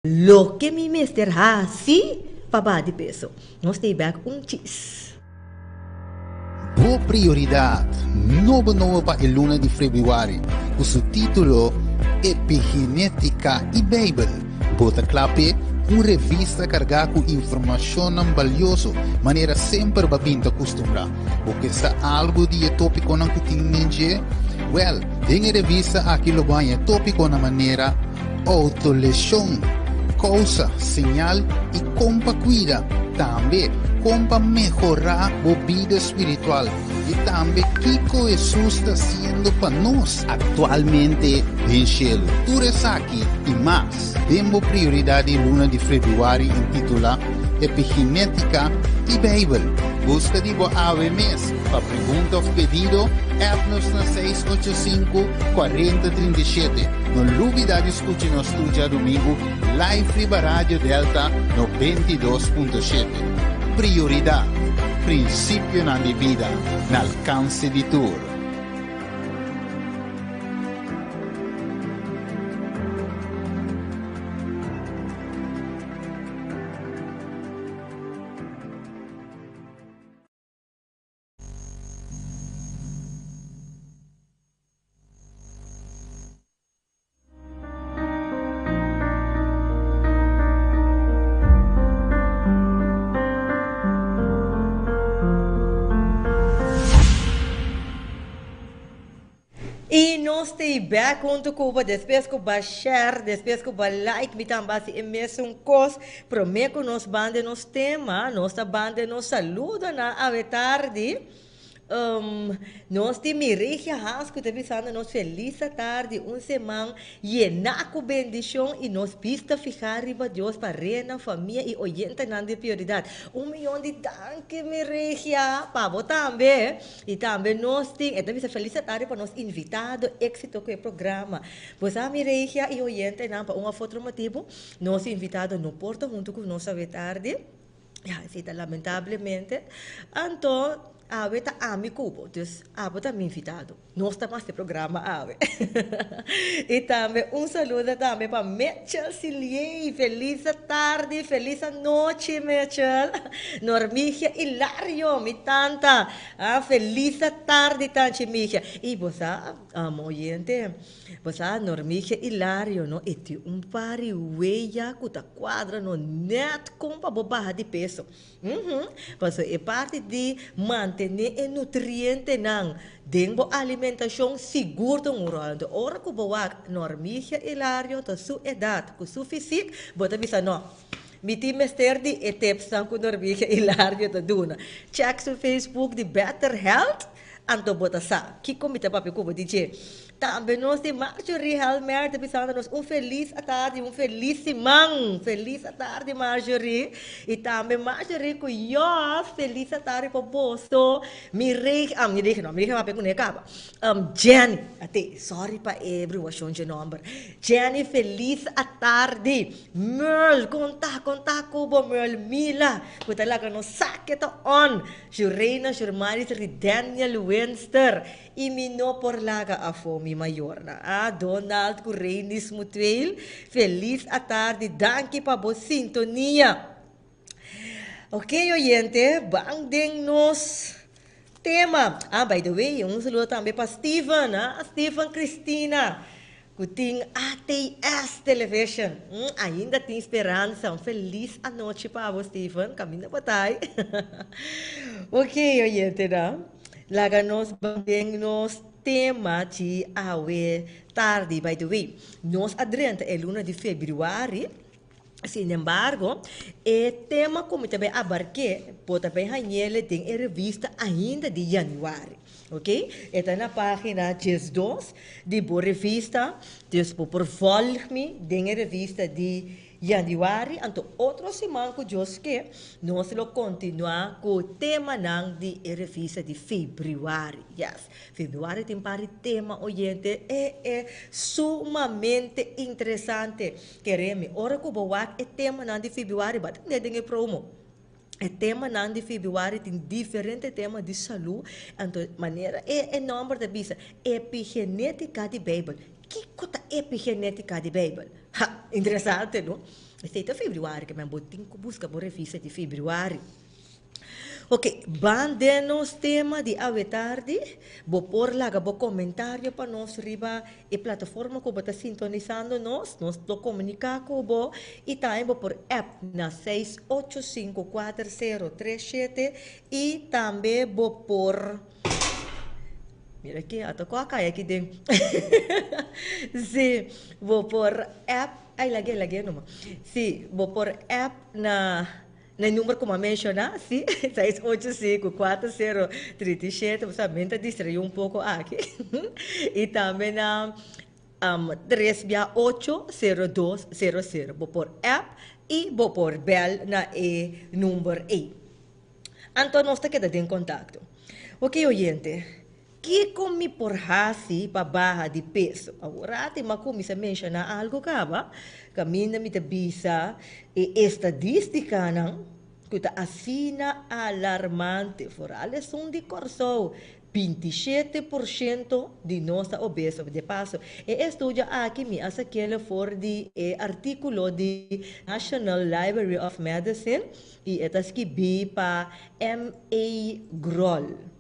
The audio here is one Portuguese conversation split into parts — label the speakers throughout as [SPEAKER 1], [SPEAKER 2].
[SPEAKER 1] Lo que mi mister ha, sí, papá de peso. No stay back cheese.
[SPEAKER 2] Boa prioridade, novo para il luna di febbraio, con il titolo Epigenética e Bible. Bota clape, una revista cargata con informazioni valiose, maniera sempre babinta costumra. O che sta algo di topico non che tinge? Well, in revista aqui lo banha topico na maneira autolesión, causa, señal e compa cuida. Também compa mejorar a vida espiritual. E também Kiko Jesus está sendo para nós atualmente em cielo. Tu aqui e mais. Temos prioridade luna de fevereiro intitula Epigenética e Bible. Busca de boa ave mês. Para pergunta ou pedido, app-nos na 685-4037. Não duvida de escutar no estúdio domingo, live Riba Rádio Delta no 22.7. Prioridade, princípio na vida, no alcance de tudo.
[SPEAKER 1] E nós estamos back junto com o depois que vai share, depois que vai like, me também se imenso um cos, prometo que nós banda nos tema, nossa banda nos saluda na ave tarde. Nós temos regia hasco, te pensando, nós feliz tarde, semana, llenar com bendição e nós pista ficar riba Deus para reina, família e oyente na de prioridade. 1 milhão de danke, mi regia, pavo também. E também nós temos, então, feliz tarde para nós invitado, êxito com o programa. Pois a mi regia e oyente, não, para uma foto motivo, nós invitado no porto junto com nós ave tarde. Ja, cita lamentavelmente. Então, ave está amigo, então, ave está me invitado. Nós estamos neste programa, ave. E também, saludo também para Mitchell Sillier. Feliz tarde, feliz noite, Mitchell. Normigia Hilario, mi tanta. Feliz tarde, tante Migia. E você, oyente, você, Normigia Hilario, no? E tem pari weia, que quadra no net, com para bobar de peso. Você é parte de manter e nutriente nang dengbo alimentação segura um rondo ora que boa normiga hilário da sua idade com seu físico bota bisa no mi ti mester di etepsan com normiga hilário da duna check seu Facebook de Better Health anto bota sa que comita papi cubo DJ também nós temos Marjorie Helmer, pensando nós feliz tarde, feliz tarde Marjorie, e também Marjorie com feliz tarde para você, Mirei vai pegar necaba, Jenny, até, sorry para everyone, change number, Jenny feliz tarde, Merle, conta kubo Merle Mila, que talaga no saketa on, Jurena, Jurmaris, Daniel Winster, e mino por laga a fome maior na Donald Correinis Mutuel feliz tarde danke para boa sintonia ok oyente bang nos tema by the way saludo também para Steven Steven Cristina que tem ATS Television ainda tem esperança feliz a noite para você Steven caminho para ok oyente laga nos bang nos tema de awe tarde, by the way. Nós adrenta é luna de fevereiro. Sin embargo, o tema como também abarque, pode também hanhele tem a revista ainda de januário. Ok? Está na página 12 de boa revista. Então, por volg-me, tem a revista de januário, então outra semana que Deus quer, nós vamos continuar com o tema de revista de fevereiro. Yes, fevereiro tem para tema, oyente, é sumamente interessante. Queremos, ora que eu o tema de fevereiro, mas não tem promo. O tema de fevereiro tem diferentes temas de saúde, então, maneira, é nome da bisa, epigenética de Bíblia. Que é epigenética de Bíblia? Interessante, não? Este é februário, que me botinho busca por revista de februário. Ok, bande nos tema de ave tarde, vou pôr lá o comentário para nós riba e plataforma que está sintonizando nós do comunicar com você e também vou pôr app na 6854037 e também vou pôr. Mira aqui, até com a caia aqui dentro. Sim, vou pôr app. Ai, lagi numa. Sim, vou pôr app na número como mencionar, sim, 6854037, você mente distraiu pouco aqui. E também na 3680200. Vou pôr app e vou pôr bell na número aí. Então, nós estamos em contato. Ok, oyente. Que comi por hasi para barra de peso? Agora, te makumi sa mencionar algo ka ba? Kamina mi te bisa e estadística nang kuta asina alarmante. For alle son di corso, 27% de nossa obeso de passo. E estudio aqui mi asa aquele for di articulo di National Library of Medicine e etas ki bi pa M.A. Groll.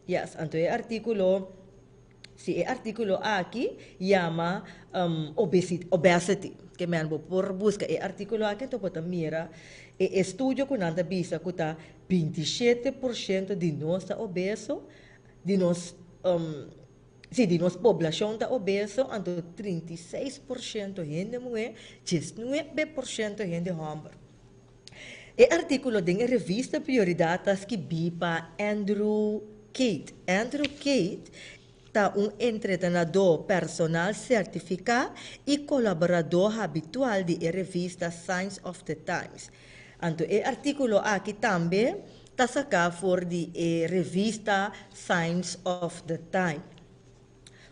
[SPEAKER 1] Yes, então o artículo aqui chama obesity, que me vou por busca o artículo aqui, então pode mira e estudo que nada bisa que tá 27% de nossa obeso, de nós de nossa população tá obeso, então 36% gente mulher, 19% gente homem. O artículo de revista Prioridades que bipa Andrew Kate é treinador personal certificado e colaborador habitual de revista Signs of the Times. Então, o artículo aqui também está sacado por de revista Signs of the Times.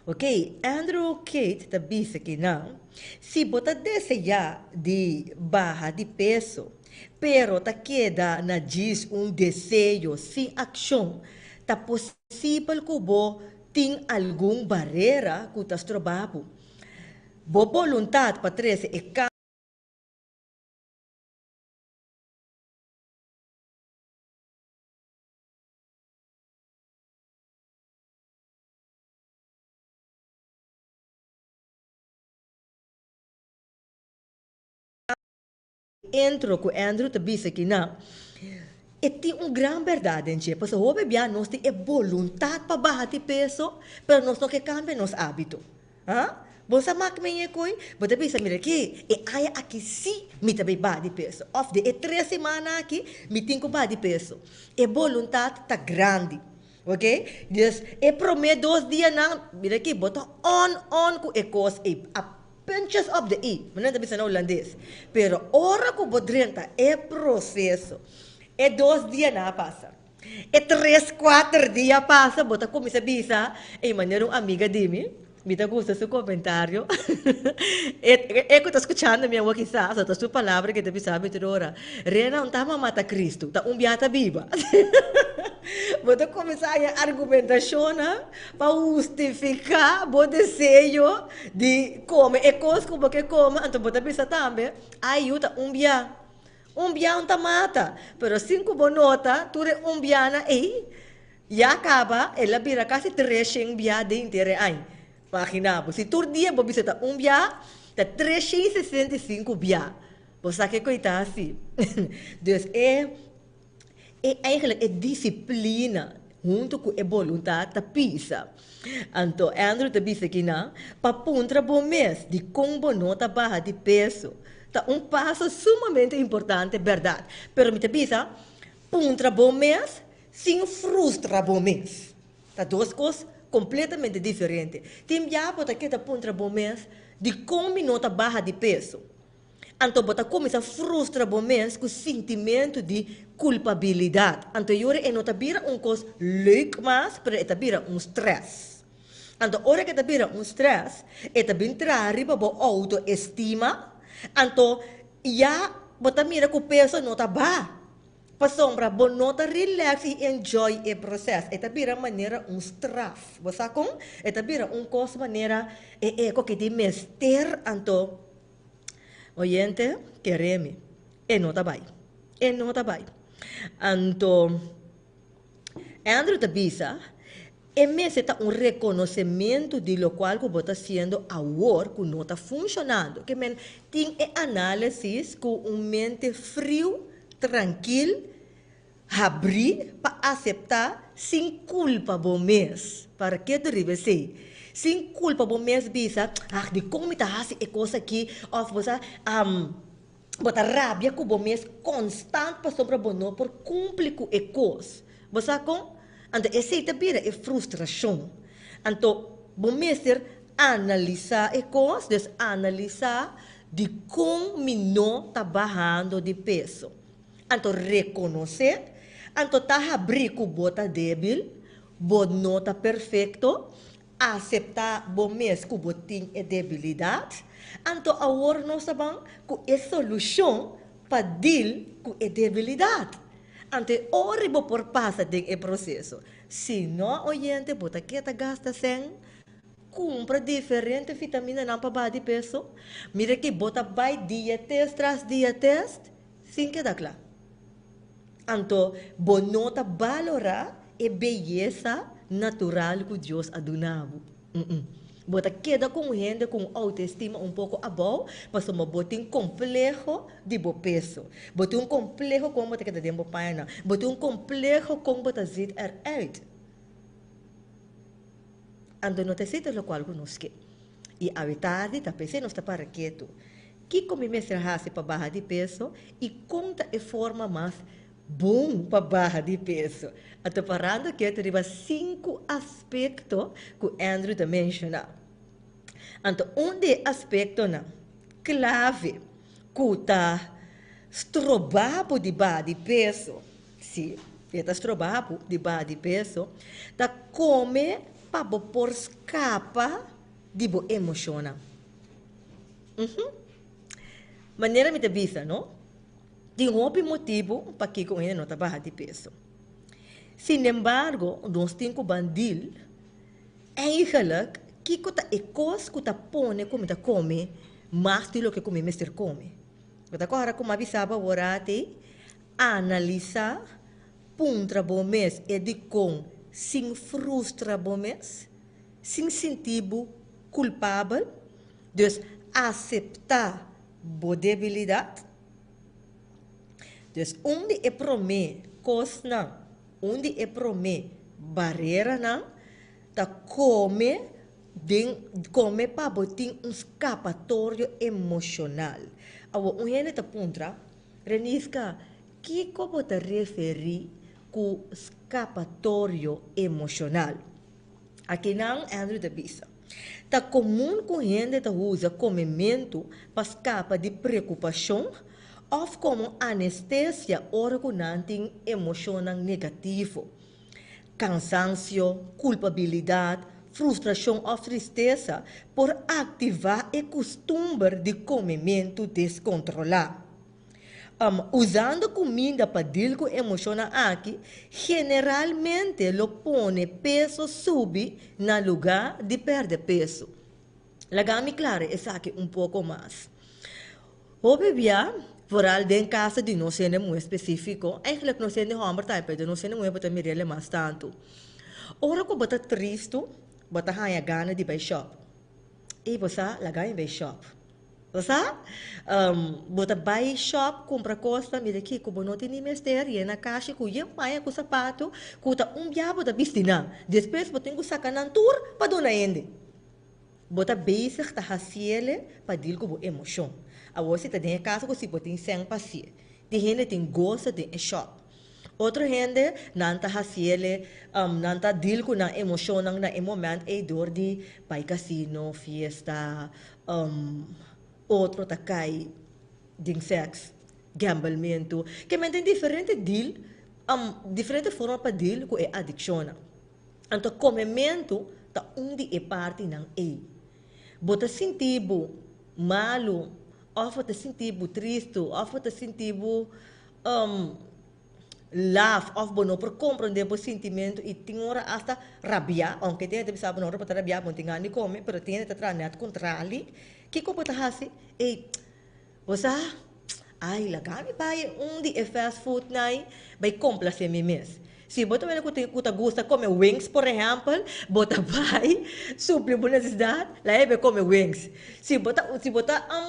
[SPEAKER 1] Ok, Andrew Kate está dizendo que não. Se você deseja de barra de peso, pero ta queda na diz desejo sem ação, tá possível que você tenha alguma barreira que está trabalhando. Boa vontade para trazer e entro com Andrew te disse que não. E tem uma grande verdade, gente. Porque o bebê nós temos vontade para baixar de peso, mas nós não queremos cambiar nosso hábito. Você mak menye koi, você pensa mira aqui, e aí aqui sim, me também baixar de peso. Of the 3 semanas aqui, me tenho que baixar de peso. E vontade está grande. Ok? Dus, e prometo 2 dias na, mira aqui, bota on com e coisa e pinches of the e, mas não bisa na holandês. Pero ora que bodrenta é processo. E 2 dias na passa. E 3, 4 dias passa, bota como se bisa, e maneira uma amiga de mim, me tá gostando seu comentário. E que tá escutando minha voz quizás, a sua palavra que te bisa me ora. Rena não tá mata Cristo, tá biata viva. Bota começar a argumentação para justificar o desejo de comer. E coisa como que come, então bota bisa também, ajuda biata. Não tá mata, pero 5 bonota, tu re biana e já acaba, ela vira quase 300 bia de inteira ai. Imagina, se tu dia bo bisa ta bia, tá 365 bia. Você que coitado assim. Dus eigenlijk disciplina junto com a vontade da pisa. Então, Andrew te disse que não, para puntra bom mês de como nota barra de peso. Tá passo sumamente importante, verdade. Pero me te pisa, puntra bom mês, sem frustra bom mês. Tá 2 coisas completamente diferentes. Tem já bota que tá puntra bom mês de como nota barra de peso. Então, bota começa a frustrar bom mês com sentimento de culpabilidade. Então, eu nota vira coisa leuk mas, pero eta vira stress. Então, hora que eta vira stress, eta bem trariba bo autoestima. Então, já bota mira que o peso não tá bom. Passou para bom nota relax e enjoy o processo. Eta vira maneira stress. Você com? Eta vira coisa maneira que te mester. Então, oyente, quereme. E não tá bem. E não tá bem. Então, Andrew Tabisa, é mesmo reconhecimento de lo qual que está sendo agora, que não está funcionando. Que tem análise com mente frio, tranquilo, abrir para aceitar sem culpa bom mês. Para que deriva ser? Sem culpa bom mês bisa, de como está assim é coisa aqui, ou você bota rabia com bom mês constante para sobre bom por cumprir com é coisa. Você com então esse também é frustração. Então bom mês analisar é coisa, analisar de como não está barrando de peso. Então reconhecer. Então, tá abrir com bota débil, bota nota perfeito, aceitar bom mês com botinho e debilidade. Então, agora nós sabemos que é solução para deal com a debilidade. Então, ora vou por passar de processo. Se não, oyente, bota que tá gasta sem, compra diferente vitamina não para de peso. Mira que bota vai dia test tras dia test, sem que dá claro. Então, bonota valorar a beleza natural que Deus ha donado. Bota queda com gente com autoestima um pouco abaixo, mas uma bota um complexo de bom peso. Bota um complexo com bota que está dentro da página. Bota um complexo com bota zit eruit. Então, não te cita lo qual conosco. E a verdade, tá pensando, está para quieto. Que come mestre raça para barra de peso e conta a forma mais bom para barra de peso. Até parando que eu 5 aspectos que Andrew te mencionou. Então, de aspecto na clave que está estrobado de barra de peso, sim, está estrobado de barra de peso, está come para por escapa de bo emocional. Maneira me te visa, não? Tem um motivo para que com ele não está barra de peso. Sin embargo, nós temos que bandil, eigenlijk, que está é coisa que está põe como está come, mais do que come mestre come. Então, agora como avisava agora, analisar, puntra bom mês e de com, sem frustra bom mês, sem sentir culpável, dus aceitar boa debilidade. Dus onde é promê coisa não, onde é promê barreira não, tá come para botar escapatório emocional. Agora, gente tá puntra, renisca, que como te referir com escapatório emocional? Aqui não Andrew da Bisa. Tá comum com gente que usa comimento para escapar de preocupação ou como anestesia orgonante emocional negativo. Cansaço, culpabilidade, frustração ou tristeza por ativar o costume de comimento descontrolado. Usando comida para deal com emocional aqui, generalmente lo põe peso sube no lugar de perder peso. Lagami claro, é aqui pouco mais. Obvia, vooral den casa de não ser muito específico, eigenlijk não ser de hammer type, de não ser muito para me mais tanto. Ora que bota triste, bota hanya gana de buy shop. E você lagai buy shop. Você bota buy shop, compra coisa, me daqui como não tem mistério na caixa, com yem paia com sapato, com tá diabo da bistina. Depois bota um sacanan tour para dona ende. Bota basic ta hasiele para deal com emoção. A você tá dentro casa com se bota em sem passe. De gente tem gosta de shop. Outra gente não tá hasiele, não tá deal com na emoção na momento é dor de pai casino, fiesta, outro tá cai de sexo, gamblemento, que tem diferente deal, diferente forma para deal com a adicção. Então, comimento tá onde é parte não é. Bota sentir malo, ou bota sentir triste, ou bota sentir laugh, ou não por compreender o sentimento e tem hora hasta rabia, aunque tem que saber não para rabia, não tem nem come, pero tem que tratar net contrário. Que como tá assim? Ei, você Ai, lagami pai de fast food nai, vai complacer me mes. Se bota me que gusta comer wings, por exemplo, bota vai, supre por necessidade, lá é comer wings. Se bota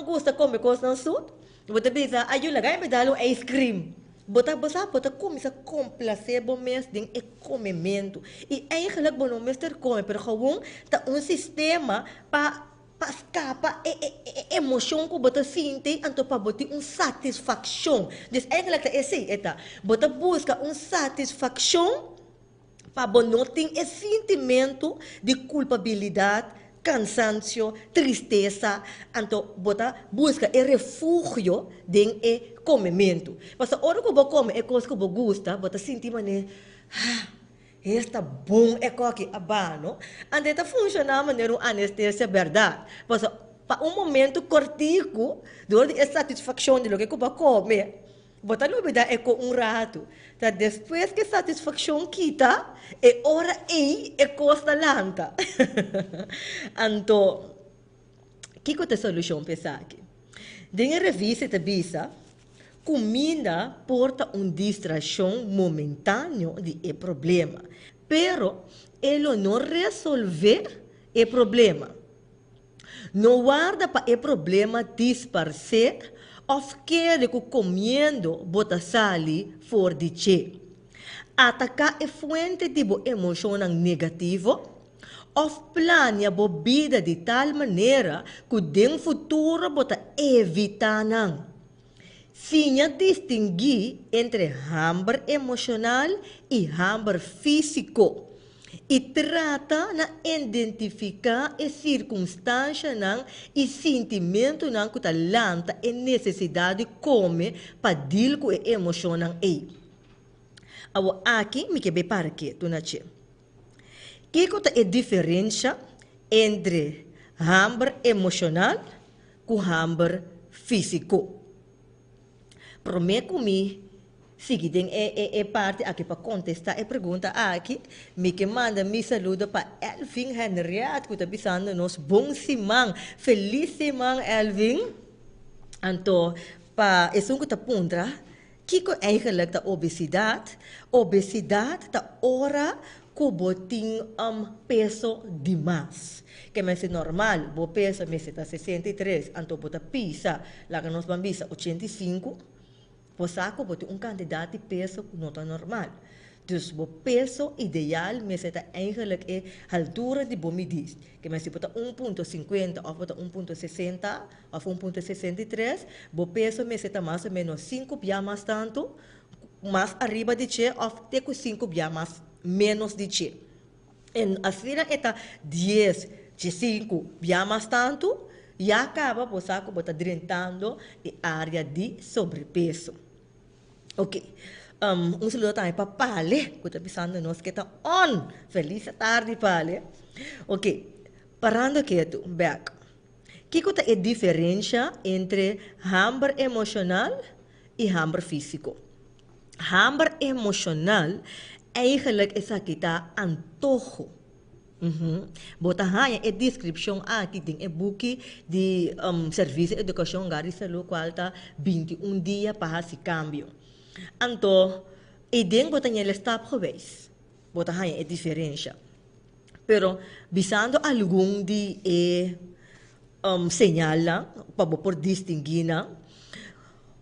[SPEAKER 1] gusta comer coisa não sud, bota bisa, ayo lagami me dar um ice cream. Bota começa a complacer bom mês de comimento. E eigenlijk bom mês ter come, pero gewoon tá sistema para escapa emoção que bota sente, então para botar satisfação. Dus eigenlijk é assim, bota busca satisfação para não ter esse sentimento de culpabilidade, cansancio, tristeza, então bota busca refúgio de comimento. Mas a hora que você come coisa que você gosta, bota sentir mané, está bom aqui abano, ande está funcionando maneira anestesia verdade. Mas para momento cortico, durante a satisfação de lo que você come, bota não me dá rato. Tá depois que a satisfação quita, hora costa lanta. Então, que é a solução para aqui? Denha revista te visa, comida porta distração momentânea de problema, pero ele não resolve o problema. Não guarda para o problema disparar of quer que comendo bota sali for de che. Atacar a fonte de emoção negativa, of plania bebida de tal maneira que den futuro bota evitar não. Sinha distinguir entre hambre emocional e hambre físico. E trata na identificar a circunstância e sentimento que talanta e necessidade de comer para deal com a emoção aí. Agora aqui me quer para que tu nache. Que é a diferença entre hambre emocional com hambre físico? Prometo me seguir parte aqui para contestar a pergunta aqui. Me que manda me saludo para Elvin Henriette, que está pensando nos bom simang. Feliz simang, Elvin. Então, para isso que está puntra, que é eigenlijk a obesidade? Obesidade está hora que botin peso demais. Que é normal, o peso é 63, então bota pisa, lá que nós vamos 85. Posaco bote quantidade de peso não está normal. Dus o peso ideal é eigenlijk a altura de bomidis. Que se bota 1.50 ou bota 1.60 ou 1.63, o peso é mais ou menos 5 mais tanto, mais arriba de che ou teco 5 mais menos de che. E assim é 10 de 5 mais tanto, e acaba posaco bota drentando a área de sobrepeso. Ok. Saludo também para Pale, que está pensando nós que está on. Feliz tarde, Pale. Ok. Parando aqui, back. Que é a diferença entre hambre emocional e hambre físico? Hambre emocional eigenlijk is aqui tá antojo. Bota hanya a descrição aqui tem e book de serviço de educação gari salu qual tá 21 dias para esse cambio. Então, idem bota nele stop geweest. Bota hanya a diferença. Pero visando algum de señala para por distinguir na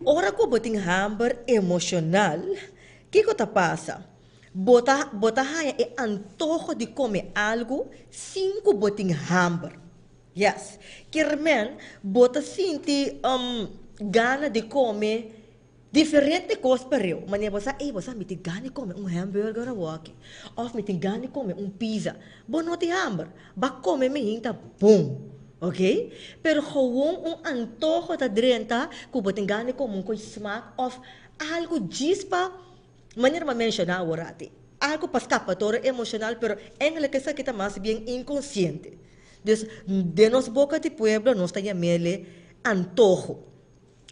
[SPEAKER 1] ora ko boting hambre emocional, que tá passa? Bota haya antojo de comer algo, 5 boting hambre. Yes. Kirmen, bota sinti gana de comer diferente coisas para eu. Mas você me tem gana de comer hamburger na aqui. Ou me tem gana de comer pizza. Bom, não tem hambre. Ba comer me hinta bom. Ok? Pero gewoon antojo da drenta, que você tem gana de comer smaak of algo gispa. Maneira de mencionar agora, algo para escapatório emocional, pero eigenlijk essa que está mais bem inconsciente. Dus, de nossa boca de pueblo, nós temos antojo.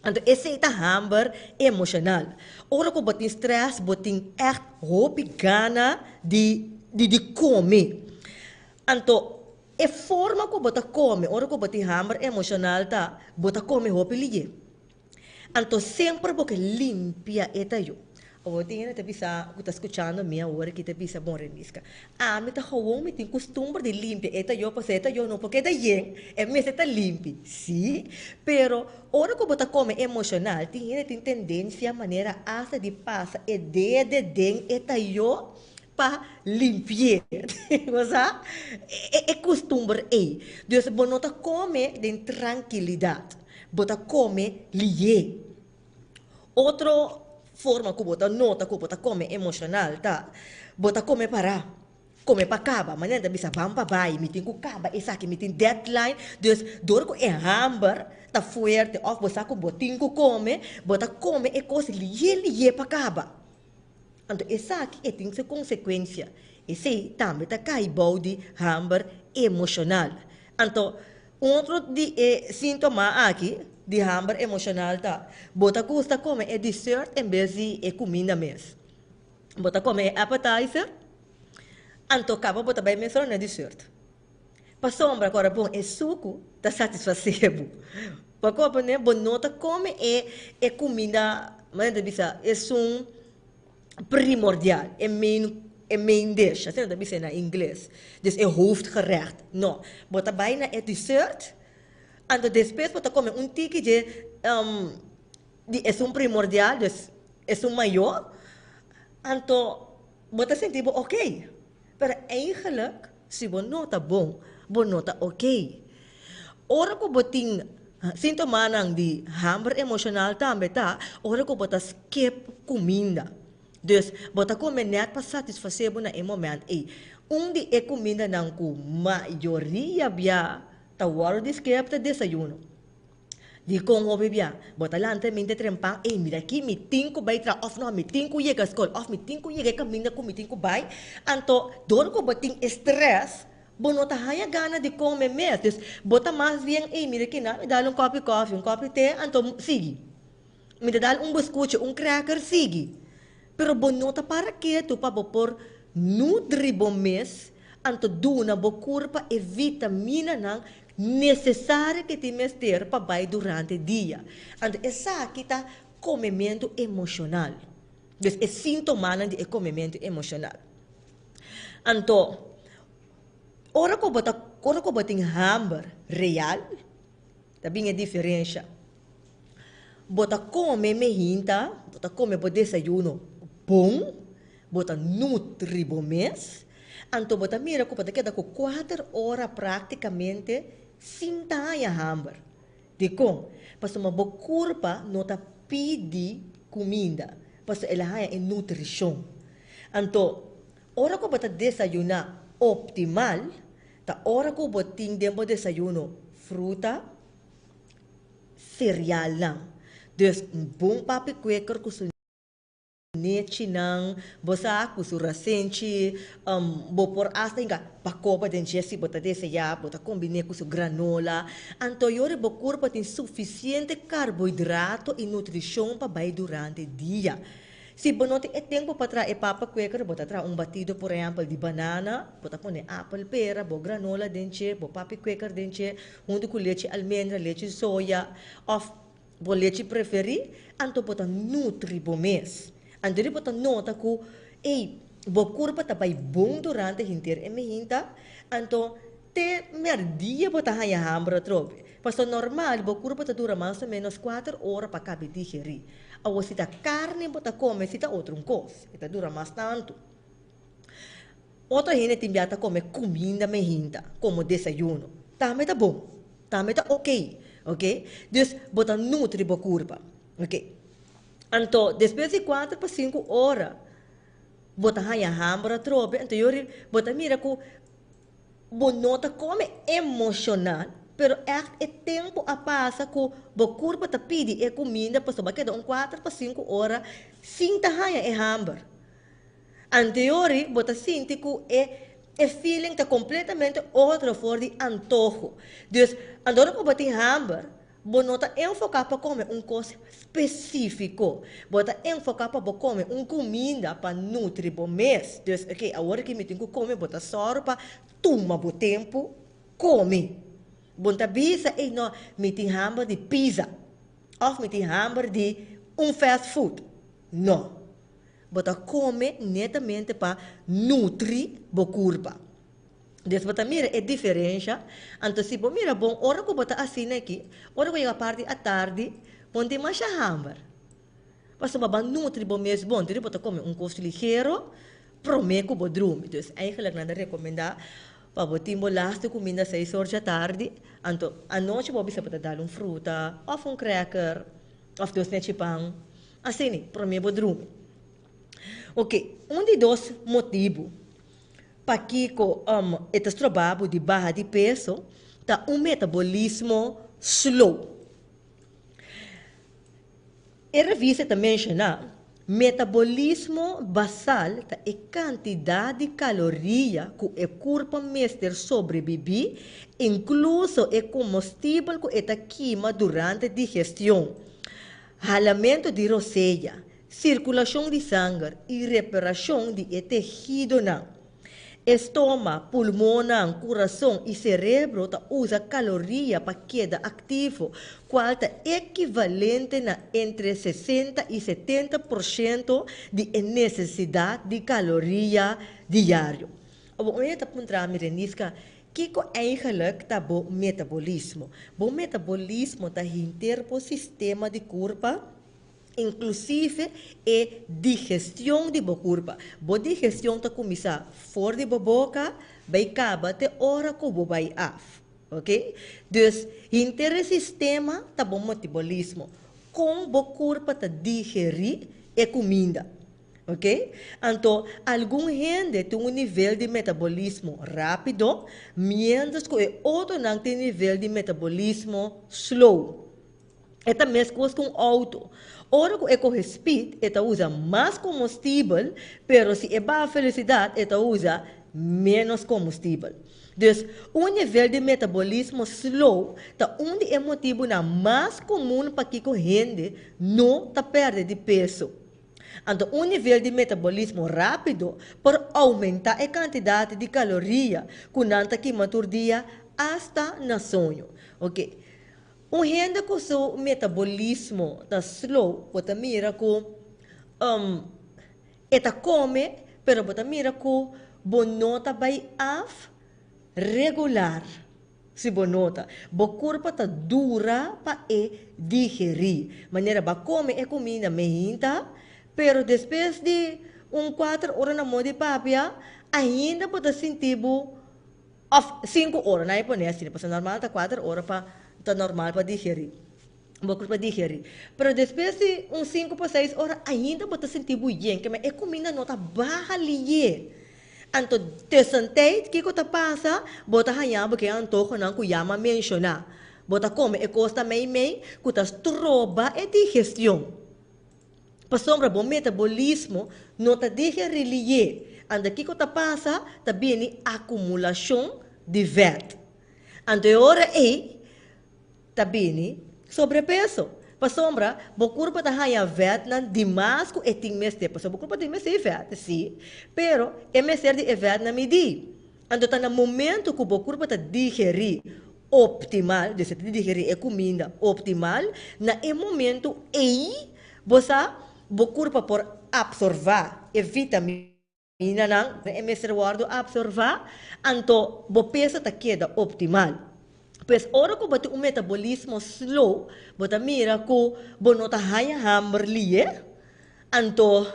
[SPEAKER 1] Então, esse é o hambre emocional. Ora que botem stress, botem echt hoop gana de comer. Então, a forma que você come, ora que botem hambre emocional, tá, você come hoop liye. Então, sempre porque limpia eta yo. Ou tinha te bisa, que tá escutando minha hora que te bisa bom remisca. Me tá gewoon, me tem costume de limpia eta yo, pues eta yo não, porque eta yen, me se tá limpi, sim. Pero, ora que você come emocional, tem tendência, maneira, asa de passa, e de den eta yo, para limpar, sabe? É costume aí. Então, você não come de tranquilidade, você come lié. Outra forma que você nota que você come emocional, tá? Você come para acaba, mas ainda bisa bamba vai, me tem que acaba, essa aqui me tem deadline, então, dor que é hamburger, tá forte, ou você que botinho você come é coisa lié para acaba. Então, essa aqui tem que ser consequência. Esse também tá caibou de hamburger emocional. Então, outro sintoma aqui de hamburger emocional tá. Bota custa comer é dessert em vez de comida mesmo. Bota comer appetizer, então acaba bota bem mesmo na dessert. Para sombra agora bom é suco, tá satisfazido. Para comer né, bom nota come é comida, mas é um primordial, é main dish, assim não deve na inglês. Dus é hoofdgerecht. Não, bota bem na é dessert. Então, depois você come tique de é primordial, é maior. Então, você sente ok. Mas, eigenlijk, se você não está bom, você não está ok. Ora que você tem sintomas de hambre emocional também, tá? Ora que você skip comida. Dus, você come net para satisfazer no momento. De comida não com maioria bia tawaro disquepta desayuno. Di kong ho bibia, bota lante minte trempang, mira aqui, mi tinko bay tra, of no, mi tinko yega skol, of mi tinko yega caminha com mi tinko bay, anto, dor ko bating stress, bonota haya gana de comer mesmo, bota mais bien, mira aqui na, me dá um copo de coffee, um copo de té, anto, sigue. Me dá biscoito, cracker, sigue. Pero bonota para que tu pa por nutri bom mês, anto duna bo curpa e vitamina nang necessária que te ter para vai durante o dia. Então, essa aqui está comimento emocional. Então, é sintoma de comimento emocional. Então, ora que você tem hamburger real, também é diferença. Você come mehinta, você come por desayuno bom, você nutri bom mês. Então, você mira que você queda com 4 horas praticamente sem taia hamburger. De com, porque uma boa curva não está pedi comida, porque ela é nutrição. Então, hora que você desayunar optimal, tá hora que você tem tempo desayuno fruta, cereal lang. Dus, bom papi quaker com nete nang bosa kusura senchi bopor asta inga pakopa den jesi bota desse ya bota combine com granola anto yore bokur tem suficiente carboidrato e nutrição para vai durante o dia. Se bonote é tempo para tra e papa quaker bota tra batido por exemplo de banana bota pone apple pera bo granola denche bo papi quaker denche junto com leite almendra leite soja of bo leite preferi anto bota nutri bo mês. Andiri bota nota que bo curva tá bem bom durante inteiro e me hinta então te merdia bota hanya hambra trobe passo normal bo curva tá dura mais ou menos 4 horas para cabe digerir ou se tá carne bota come se tá outro coisa tá dura mais tanto outra gente tem biata come comida me hinta como desayuno também tá bom também tá ok dus bota nutri bo curva ok. Então, depois de 4 para 5 horas, bota hanya hambra trobe, então eu bota mira que bonota come emocional, pero é tempo a passa que o corpo tá pedi é comida, para que dá 4 para 5 horas, sinta hanya é hambra. Anteriori, bota sinti que é feeling tá completamente outra fora de antojo. Dus, andora que bota hambra, bonota enfocar para comer coisa específico. Bota enfocar para comer comida para nutrir o mês. Então, ok, agora que me tenho que comer, bota só para tomar o tempo, come. Bota bisa, não, me tem hambra de pizza. of met die hamburger de fast food. No. Bota come netamente para nutrir bo corpo. Dus bota mira é diferença. Então se bom mira bom, hora que bota assim aqui, hora que chega a parte à tarde, ponte mais hamburger. Mas baba nutri bom mesmo bom, então bota come costo ligeiro, promeco bo dormir. Dus eigenlijk nada recomendar para botar um laste comida 6 horas da tarde. Então à noite bota bisa bota dar fruta, ou cracker, ou dois net pão. Assim, promeco dormir. Ok, de dois motivos para que este trabalho de barra de peso tá metabolismo slow. E revista também menciona metabolismo basal tá a quantidade de caloria que o corpo mestre sobrevive, incluso o combustível que está queima durante a digestão, ralamento de roceia, circulação de sangue e reparação de tecido. Estômago, pulmão, coração e cérebro usa caloria para queda ativo, qual é equivalente entre 60% e 70% de necessidade de caloria diário. O que está apontando a que é eigenlijk o metabolismo? O metabolismo está inteiro o sistema de corpo, inclusive a digestão de corpo. A digestão está começar fora de boca, vai acabar até hora que vai af. Ok? Dus, inteiro sistema está bom metabolismo. Com o corpo está digerir a comida. Ok? Então, algum gente tem nível de metabolismo rápido, mientras que o outro não tem nível de metabolismo slow. É a mesma coisa com o auto. Ora que o speed, ela usa mais combustível, mas se é baixa velocidade, ela usa menos combustível. Então, nível de metabolismo slow, tá onde é motivo mais comum para que a gente não perde de peso. Então, nível de metabolismo rápido para aumentar a quantidade de caloria que nanta queimatura dia hasta na sonho. Ok? Gente com seu metabolismo está slow, você mira que eta come, pero você mira que bonota vai af regular. Se bonota, o corpo está dura para digerir. Maneira ba come é comida meinta, pero depois de 4 horas na mão de papia, ainda pode sentir 5 horas, não é por assim, porque normal está 4 horas para está normal para digerir. Bom para digerir. Mas depois de 5 para 6 horas, ainda pode sentir bem, que a comida não está baixa ali. Então, te sentei que está passa, bota hanhar porque antojo não que yama mencionar. Bota come e costa meio que está troba a digestão. Para sombra bom metabolismo não está digerir ali. Anda que está passa, está bem acumulação de vet. Então, hora bem sobrepeso. Para sombra, o corpo está a vet demais que tem mais tempo. O corpo tem mais vet, sim. Pero, é mais de vet na medida. Então, está no momento que o corpo está digerir optimal, de digerir a comida optimal, na momento você o corpo por absorver a vitamina não, é mais guardo absorver, então o peso está queda optimal. Pois, ora que bate metabolismo slow, bota mira que bonota haya hammer lie, então,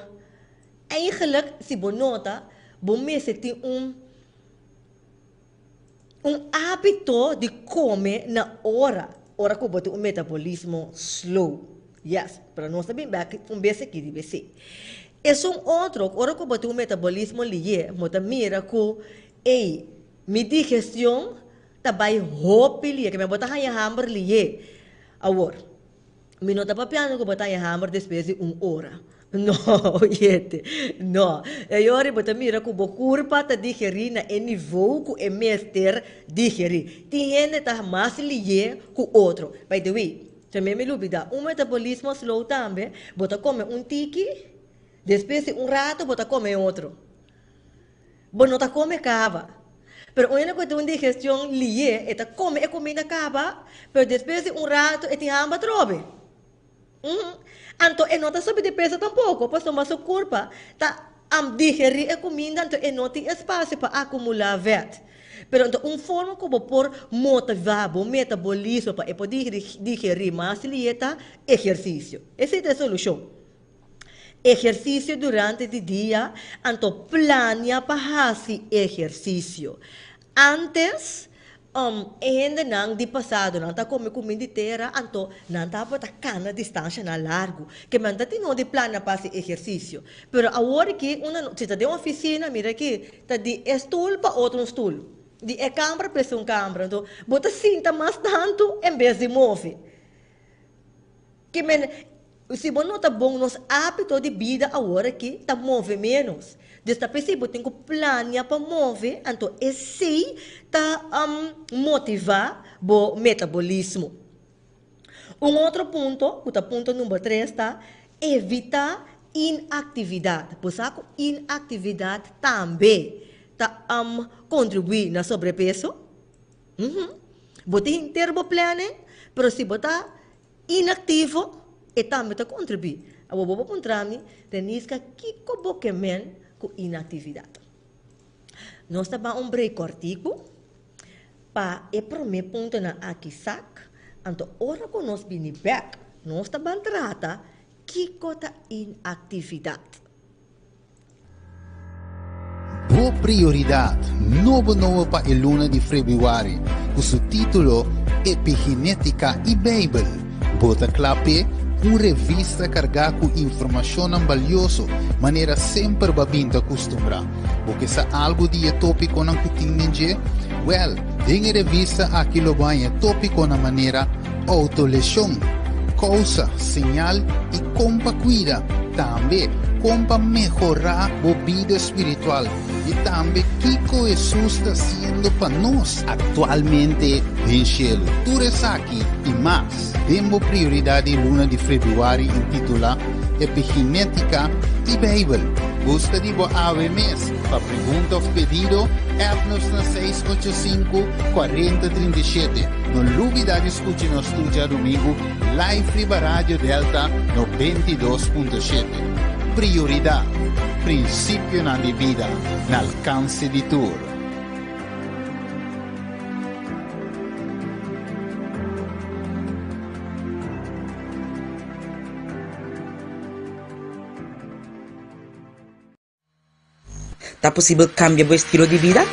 [SPEAKER 1] eigenlijk, se bonota, bomese tem hábito de comer na hora que bate metabolismo slow. Yes, para nós também, vez aqui de vez. É outro, hora que bate metabolismo lie, bota mira que, mi digestão, tabay hopi liye que me bota haya hammer liye awor minuto pa piano ko bota haya hammer depois de 1 hora no yete no e ora bota mira ko bokurpa ta digerir na nível ku é mester digerir tiene ta mais liye ku outro by the way também me lubida metabolismo slow também bota come tiki depois de rato bota come outro bonota come cava. Pero una cuestión de digestão lie, eta come e comida acaba, pero depois de rato e tem hamba trobe. Anto e nota sobe de peso tampoco, pues toma su culpa. Ta digerir a comida, anto e não tem espaço para acumular vet. Pero então, forma como por motivar o metabolismo para poder digerir mais lieta, exercício. Essa é a solução. Exercício durante o dia, então planea para fazer exercício. Antes, ainda não de passado, não está como comida inteira, então não está para cana distância na largo, que manda tem de plano para fazer exercício. Pero agora que se está de uma oficina, mira aqui, está de stool para outro stool, de câmara para um câmara, então bota sinta mais tanto em vez de mover. Que se você não está bom nos hábitos de vida agora que está move menos. Desta pessoa tem que planear para mover, então esse está motivar o metabolismo. Outro ponto, o ponto número 3, está evitar inatividade. Por isso, inatividade também está contribuir na sobrepeso. Você tem termo plano, mas se você está inativo, e também está contribuir. A bobo contra-me, tenisca que coboquemen com inatividade. Nós estamos break cortico, para o primeiro ponto na aqui sac, então, ora que nós vim back, nós estamos trata que cota inatividade.
[SPEAKER 2] Boa prioridade, novo para o luna de februário, cujo título Epigenética e Bible. Bota clape, revista carregada com informação valiosa, maneira sempre babinta costumar. Porque se algo de tópico não cutinge, tem revista aqui lo banha tópico na maneira autolesión, causa, señal e compa cuida. Também compa mejorar a vida espiritual. E também Kiko Jesus está sendo para nós atualmente em cielo. Tu eres aqui e mais. Temos prioridade luna de februário intitulada Epigenética e Bible. Busca de boa AVMS. Para pergunta ou pedido, app-nos na 685-4037. Não duvida de escutar nos estúdio domingo, live Riba Rádio Delta 92.7. Prioridade, princípio na vida, no alcance de tudo.
[SPEAKER 3] ¿Está posible cambiar vuestro estilo de vida?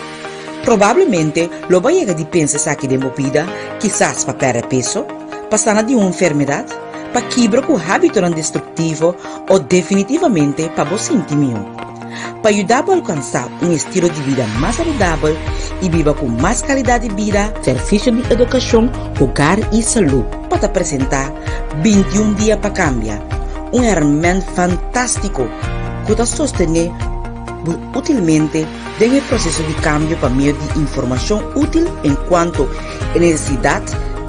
[SPEAKER 3] Probablemente lo va a llegar de pensar que de vida, quizás para perder peso, pasar de una enfermedad, para quebrar con hábito destructivo o definitivamente para vos sentir para ayudar a alcanzar un estilo de vida más saludable y viva con más calidad de vida, Servicio de Educación, Hogar y Salud, para presentar 21 días para cambiar, un herramienta fantástico que te sostiene útilmente en el proceso de cambio para medio de información útil en cuanto a necesidad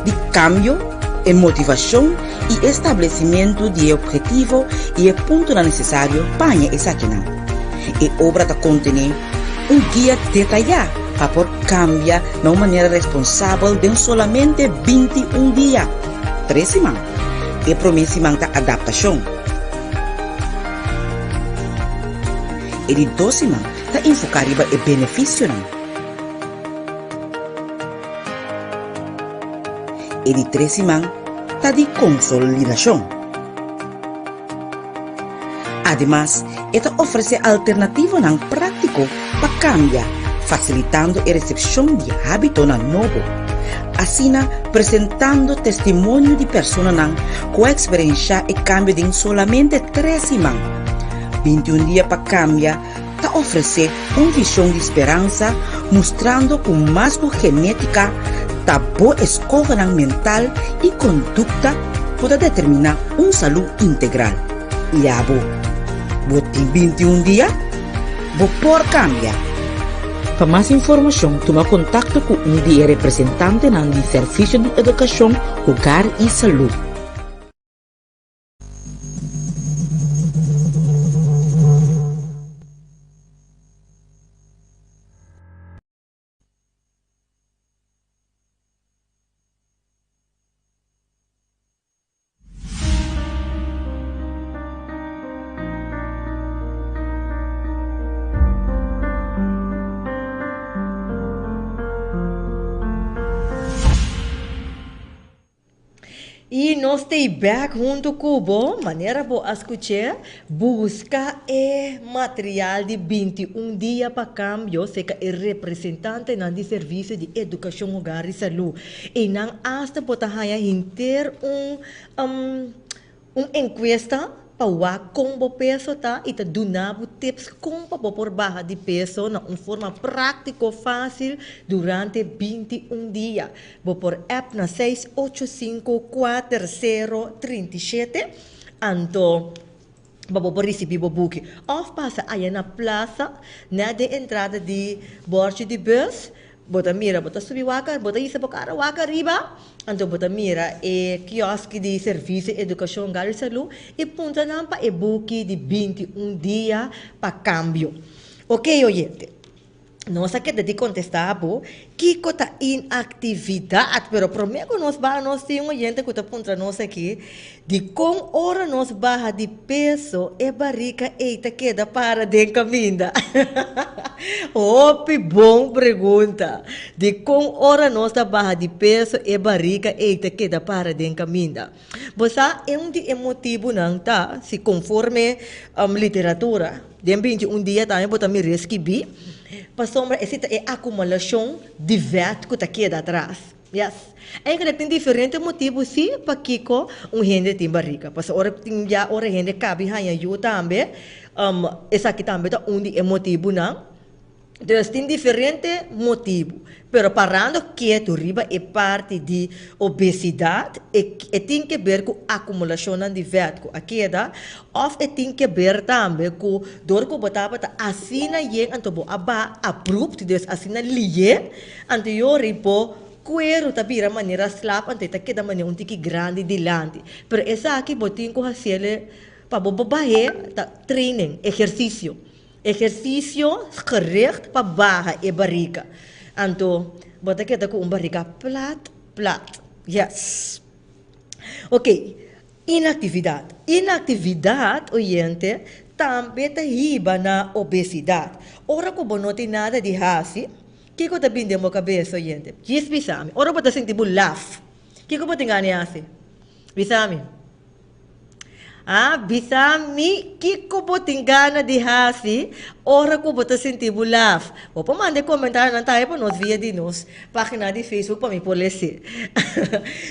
[SPEAKER 3] de cambio, en motivación y establecimiento de objetivo y el punto necesario para esa quina. Y obra de contener un guía detallado para poder cambiar de una manera responsable de solamente 21 días, 3 semanas, y promesa de adaptación. E de 2 semanas está enfocado en el beneficio. E de 3 semanas está de consolidación. Además, esta ofrece alternativas prácticas para cambiar, facilitando la recepción de hábitos nuevos. Así, presentando testimonio de personas que experiencian el cambio en solamente 3 semanas. 21 días para cambiar, te ofrece una visión de esperanza, mostrando con más genética, ta boa escola mental y conducta puede determinar una salud integral. Y a vos, en 21 días, vos por cambiar. Para más información, toma contacto con un día representante del Servicio de Educación, Hogar y Salud.
[SPEAKER 1] nós estamos back junto com o maneira boa escutar, busca material de 21 dias para câmbio, se é representante na de serviço de educação, hogar e saúde. E não hasta botar inter encuesta para como peso tá e tá donando tips como para por baixo de peso na uma forma prática fácil durante 21 dias. Vou por app na 6854037 anto vou receber o book. Of passa aí na praça, na de entrada de bordo de bus, bota mira, bota subir waka, bota isso para cara waka riba. Então, bota mira quiosque de serviço, educação, gari saúde e punta nampa book de 21 dias para câmbio. Ok, oyente? Nós aqui de contestar, que está inatividade, pero prometo nós temos um gente que está punta nós aqui, de com hora nós barra de peso e barriga eita queda para de caminho. Opi, bom pergunta. De com hora nós barra de peso e barriga eita queda para de caminho. Você é motivo não tá, se conforme literatura, de 21 dias também bota me resquibi. Para sombra, essa é a acumulação de vet que está aqui atrás. Yes. Ainda tem diferentes motivos, sim, para que gente tem barriga. Porque hora gente cabe eu também. Essa aqui também é motivo, não? Então, tem diferentes motivos. Pero parando quieto, riba é parte de obesidade e tem que ver com a acumulação de vet, a queda, ou tem que ver também com dor que botava assina yen anto aba abrupt, dus assina liye, anterior ribo cuero tabira maneira slap ante ta queda maneira tique grande dilante. Pero essa aqui botin com haciele para bobahe training, exercício. Exercício gericht para barra e barriga. Anto, bota kita com barriga plat. Yes. Ok. Inatividade. Inatividade, oyente, também está riba na obesidade. Ora que não tem nada de hasi, que está bem de minha cabeça, oyente? Diz bisami. Ora que está sentindo laugh. Que está tingani hasi? Bisami. Bisami, kiko po tingana di hasi, ora ko bota senti bulaf. O mande comentário na tayo pa nos via di nos, página de Facebook pa mi polisi.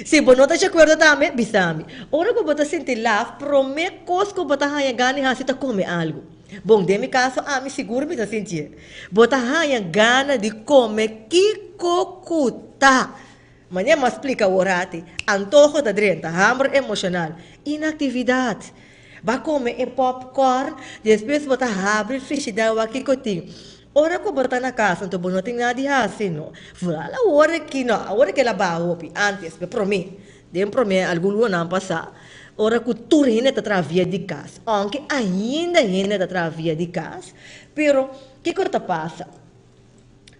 [SPEAKER 1] Se bonota se acuerda também, bisami. Ora ko bota senti laf, prome cos ko bota haya gani hasi ta come algo. Bom, de mi caso, me seguro me ta senti. Bota haya gana de comer kiko kuta. Manhã me explica o orate, antojo da drenta, hambre emocional, inatividade. Vai comer popcorn, depois botar abre frigideira aqui cotinho. Ora que botar na casa, então não tem nada de assim, não. Fala a hora que não, a hora que ela vai opi, antes, para mim, para mim, algum lugar não passar. Ora que tudo ainda está via de casa, aunque ainda está travia de casa, pero que coisa passa?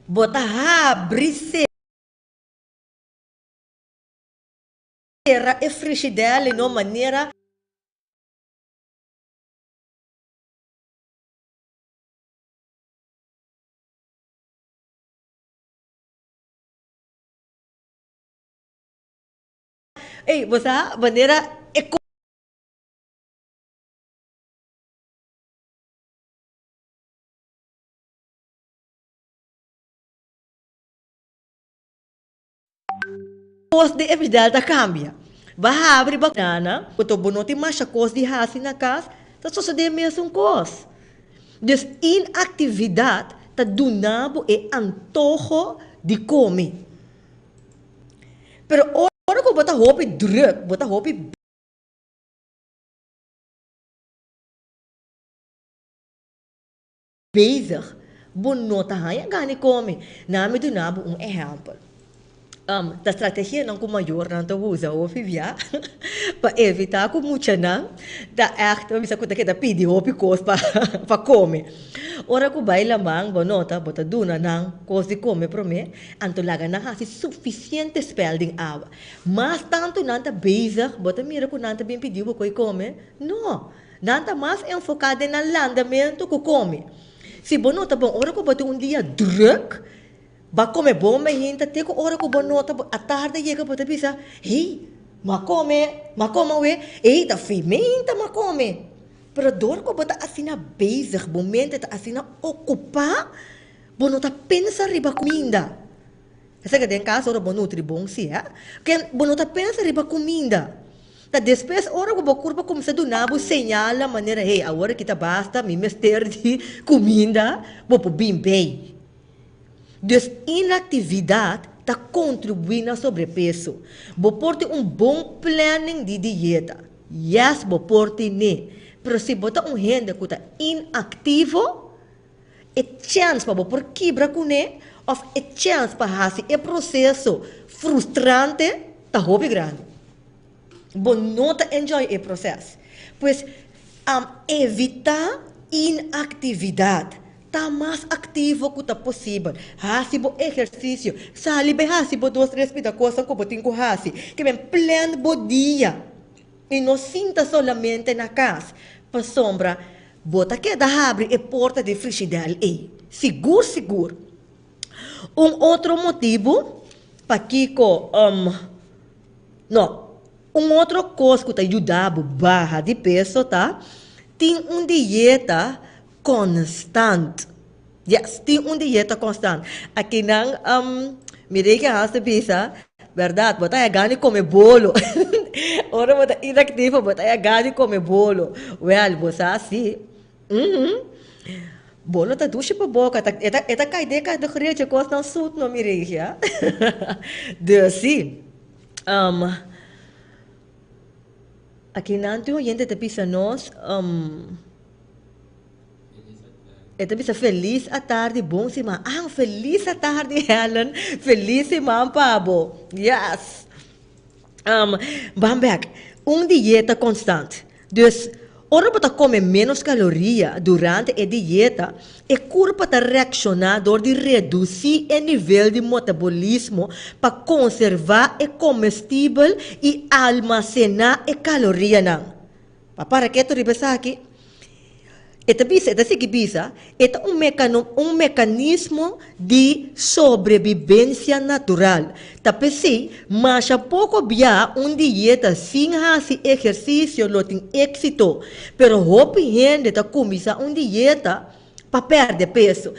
[SPEAKER 1] Botar abre e frigideira de uma maneira você maneira coisa de evidência cambia. Vai abrir banana, porque não tem mais coisa de hasi na casa, tá só se der mesmo coisa. Então, inatividade tá donando e antojo de comer. Pero ora que bota roupa druk, bota roupa bezig, bom não tá aí gani come. Na me donava exemplo. Da estratégia não com maior não te usa o via para evitar que muita não da echt bisa que da pedir o picos para comer. Ora que baila mang bonota bota duna não coisa comer para mim anto laga na hasi suficiente spelling água. Mas tanto não tá bezig bota mira que não tá bem pediu para comer. Não, não tá mais enfocado no andamento que come. Se bonota bom ora que bota dia druk ba come bom me hinta te ko ora ko bonota a tarde chega para bisa hey mas come we, eita fimenta, mas come. Pero door ko bota asina bezig, momento ta asina ocupar, bono ta pensa riba comida. Essa que tem caso, ora bono tribom si, que bono ta pensa riba comida. Ta depois, ora ko curva começa do nabo señala maneira, hey, agora kita basta, mi mester de comida, bo bem bem. Dus inatividade está contribuindo ao sobrepeso. Bo porte bom planning de dieta. Yes, bo porte ne. Pero se botar gente que está inativo, é chance para por quebrar com ne, ou é chance para fazer é processo frustrante, tá hobby grande. Bo não tá enjoy o processo. Pois, evitar inatividade. Tá mais ativo que tá possível. Hasi bo exercício. Sali be hasi bo 2-3 coisas que botin com hasi. Que bem plan bo dia. E não sinta solamente na casa. Para sombra, bota que da abre a porta de frigideira. Seguro. Outro motivo para Kiko, outra coisa que te ajudava a barra de peso, tá? Tem dieta constante. Yes, tem dieta constante. Aqui não, mirei que a pizza, verdade, botar a gana comer bolo. Ora, botar inactivo, botar a gana comer bolo. Well, você assim, bolo tá duche para boca, eta cai de cada creche costa um suit no mirei já. Dus sim, aqui não tem gente que pensa nós, Ito bisa feliz à tarde, bom sima. Feliz à tarde, Helen. Feliz sima, Pabo. Yes. Bambek, dieta constante. Dus, ora para comer menos caloria durante a dieta, é corpo para reaccionar door de reduzir o nível de metabolismo para conservar o comestível e almacenar a caloria. Para que tu ribesa aqui? Esta é um mecanismo de sobrevivência natural. Tapesi, mas a pouco bia dieta sem fazer exercício não tem êxito. Pero hope gente tá começar dieta para perder peso.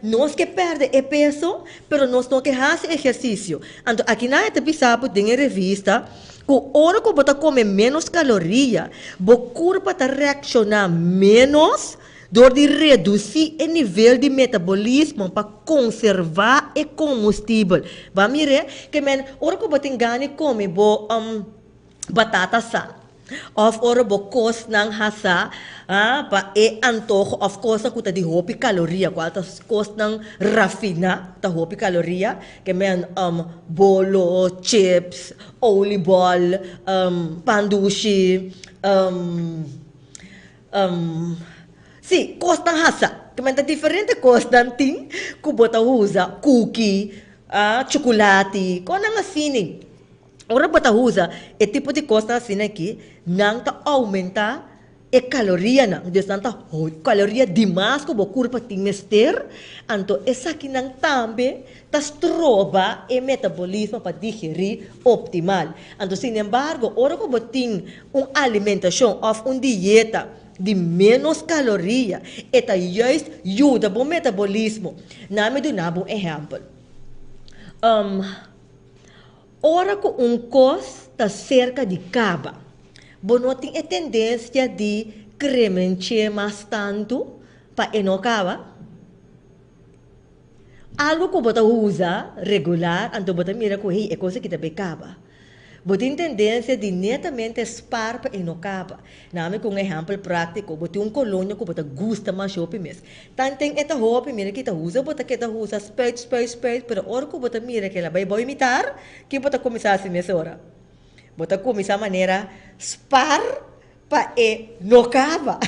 [SPEAKER 1] Nós que perde peso, pero nós não que fazer exercício. Então, aqui na esta tem revista que hora que você come menos caloria, o corpo está reaccionar menos door de reduzir o nível de metabolismo para conservar o combustível. Vamos ver que hora que você ganha come batata sa. Of ora bo kos nang hasa pa antojo of course ku ta di hopi caloria kwal ta kos nang rafina ta hopi caloria que bolo chips olibol pandushi kos nang hasa que ta diferente kos nang ting ku bota usa cookie chocolate ko nang asining. Ora bota usa e tipo de coisa assim aqui, não tá aumenta a caloria não, dus não tá caloria demais que o corpo tem mester, então essa aqui não também tá trova o metabolismo para digerir optimal. Então, sin embargo, ora que você tem alimentação ou dieta de menos caloria, eta juist ajuda o metabolismo. Na me do um exemplo. Ora que cos está cerca de caba, não tem a tendência de cremenche mais tanto para enocava. Algo que você usa regular, então você mira que é coisa que também caba. Você tem tendência de netamente spar para enocava. Name com exemplo prático, você tem colônia que você gosta mais shopping mesmo. Tanto tem esta roupa, mira que você usa space, pero ora que você mira que ela vai imitar, que você começar assim nessa hora. Você começar a maneira spar para enocava.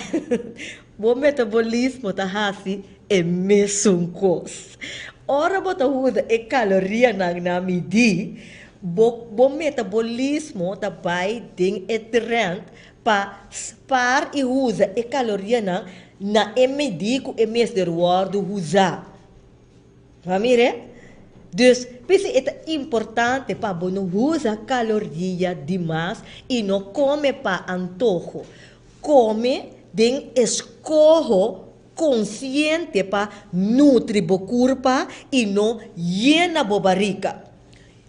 [SPEAKER 1] O metabolismo está assim é mesmo coisa. Ora você usa a caloria na medir. Bom metabolismo também tem trend para spar e usa a caloria na medico e mês de reward usar. Vamos ver? Dus, pensa é importante para não usar caloria demais e não come para antojo. Come de escorro consciente para nutrir o corpo e não llena a barriga.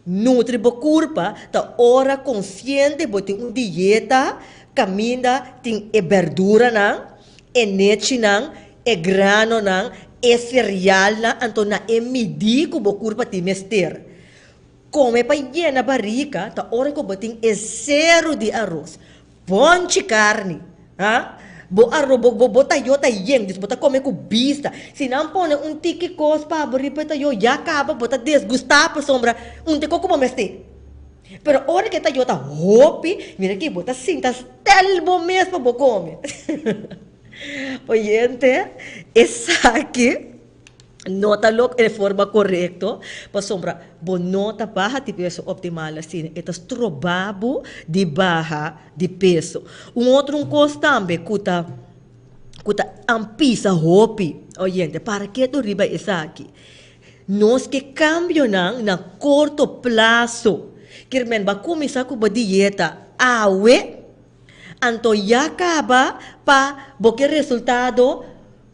[SPEAKER 1] Nutrir o corpo, tá hora consciente, botar uma dieta, caminha, tem verdura, não, leite, não, grano, não, cereal, não, então não medir que o corpo tem mester. Come para llena a barriga, tá hora que botar zero de arroz, ponte carne, bo arroz, bota yo ta yeng, dis bota come com bista. Se não põe tiki cos para abrir para yo, já acaba, bota desgustar para sombra, tico como meste. Pero hora que ta yo ta hopi, mira aqui, bota cinta, telbo mesmo para come. Oyente, essa aqui, nota-lo de forma correta, para sombra, nota barra de peso optimal, assim, é trobabo de barra de peso. Outro coisa também, kuta ampisa hopi, oyente, para que tu riba essa aqui? Nós que cambio na curto prazo, que men ba começar com a dieta, então já acaba para boque resultado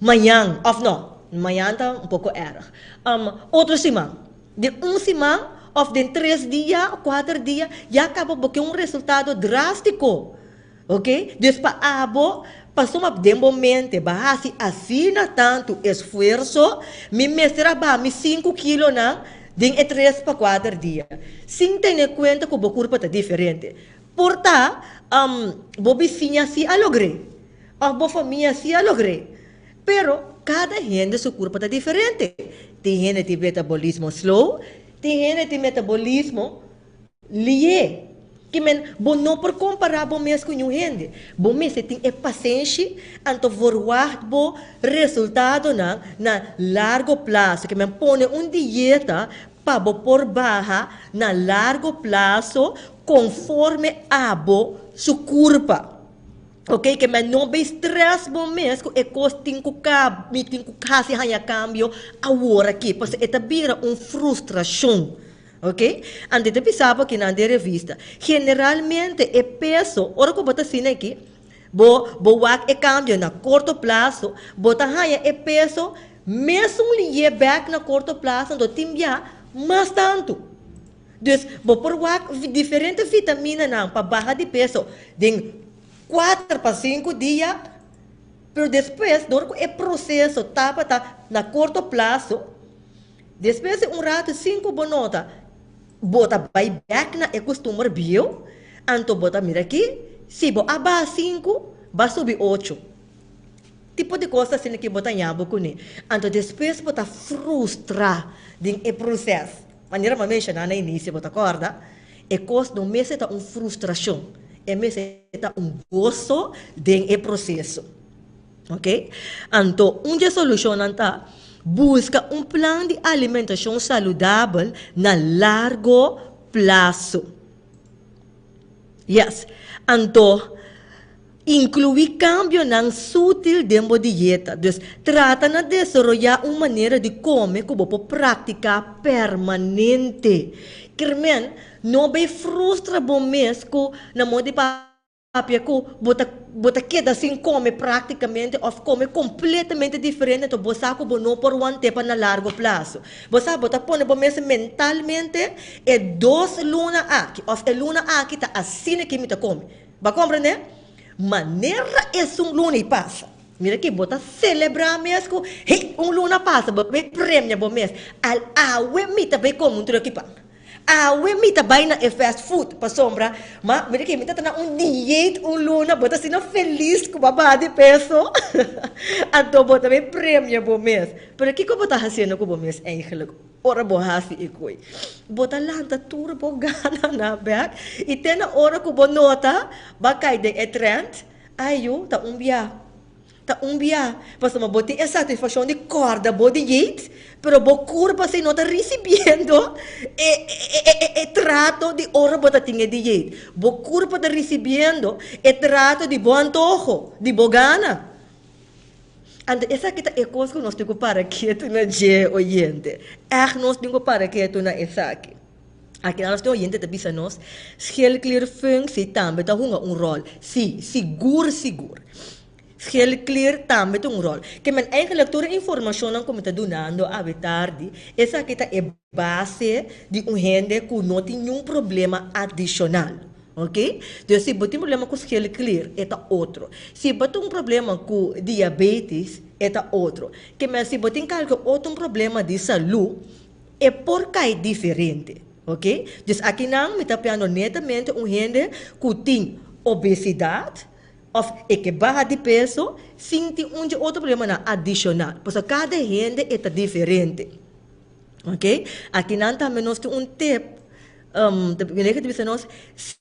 [SPEAKER 1] amanhã, ou não? Amanhã está pouco erro. Outra semana. De semana, ou de 3 dias, 4 dias, já acaba porque resultado drástico. Ok? Então, para passou uma de momento, se assina tanto esforço, me mestra me 5 quilos, de 3 para 4 dias. Sem ter conta que o corpo está diferente. Portanto, a vizinha se alogre. A família se alogre. Pero, cada gente seu corpo está diferente. Tem gente que tem metabolismo slow, tem gente que tem metabolismo lié. Que não por comparar bom mês com nenhum gente. Bom mês tem paciência, então forward bom resultado na largo prazo. Que põe dieta para por barra na largo prazo conforme abo seu corpo. Ok, que não bem stress bom mesmo, é coisa tem que fazer hanya cambio agora aqui, porque é vira frustração, ok? Antes de pensar que na revista, generalmente é peso, ora que bota assim aqui, bo é cambio na curto prazo, bota hanya é peso, mesmo lhe back na curto prazo, do timbia mais tanto. Dus, por diferentes vitaminas para barra de peso, 4 para 5 dias, pero depois, é processo, tá na curto prazo, depois de rato, 5 bonota, bota vai back na costume bio, então bota mira aqui, se bo aba 5, vai subir 8. Tipo de coisa assim que bota nhabo com ele. Então depois bota frustrar de processo. Maneira uma mencionar no início, bota corda, coisa do mês é frustração. Está gozo de processo. Ok? Então, uma solução está busca plano de alimentação saudável na largo prazo. Yes. Então, incluir cambio na sutil dentro da dieta. Então, trata de desenvolver uma maneira de comer que você prática permanente. Kermen, não vai frustrar bom mês que na moda de papia que bota queda assim come praticamente ou come completamente diferente então você sabe que não por tempo na largo prazo. Você bota põe bom mês mentalmente é 2 luna aqui, ou é luna aqui tá assim que me tá come. Vai compreender? Maneira é luna e passa. Mira que bota celebrar mesmo, hey, luna passa, bota prêmio bom mês. Al me tá bem como aqui pá. We mita bay na fast food pa sombra, mira que mita na diet luna, bota assim na feliz com babá de peso. Então bota bem prêmio bom mês. Pero que bota fazendo com bom mês eigenlijk? Ora bo hasi ikoi. Bota lanta tour bo gana na back. E tem na hora que bo nota, bakay de trend, ayo ta umbia. Mas uma bote é satisfação de corda, body diet, pero bo curva se não está recebendo trato de hora bota tinha diet. Bo curva está recebendo trato de bom antojo, de bo gana. And essa kita é coisa que nós temos para quieto na je oyente. Nós temos para quieto na essa aqui. Aqui nós temos oyente também se nós schildklier functie também tá rol. Sim, seguro. Schildklier também tem rol. Que men eigenlijk toda informação não como tá donando a tarde, essa aqui é base de gente que não tem nenhum problema adicional. Ok? Então, se você tem problema com schildklier, é outro. Se você tem problema com diabetes, é outro. Que mas se você tem outro problema de saúde, é porque é diferente. Ok? Então, aqui não me está falando netamente gente que tem obesidade, ou que barra de peso, sem ter outro problema adicional. Porque cada gente é diferente. Ok? Aqui não também nós temos tip. Nós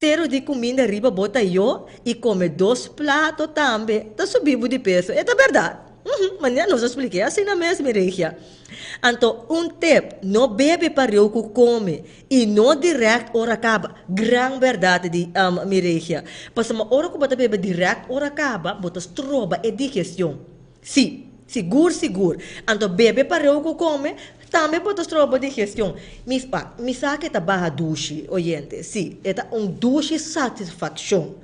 [SPEAKER 1] zero de comida riba bota eu e come 2 pratos também, tá subindo de peso. É verdade. Mas nós expliquei assim na mesma região. Então, tip, não bebe para eu que come e não direto ora acaba. Gran verdade de minha região. Porque uma hora que você bebe direto ora acaba, você troba a digestão. Sim, seguro. Então, bebe para eu que come. Também pode trobar a digestão. Me sabe que barra duche, oyente. Sim, é duche satisfação.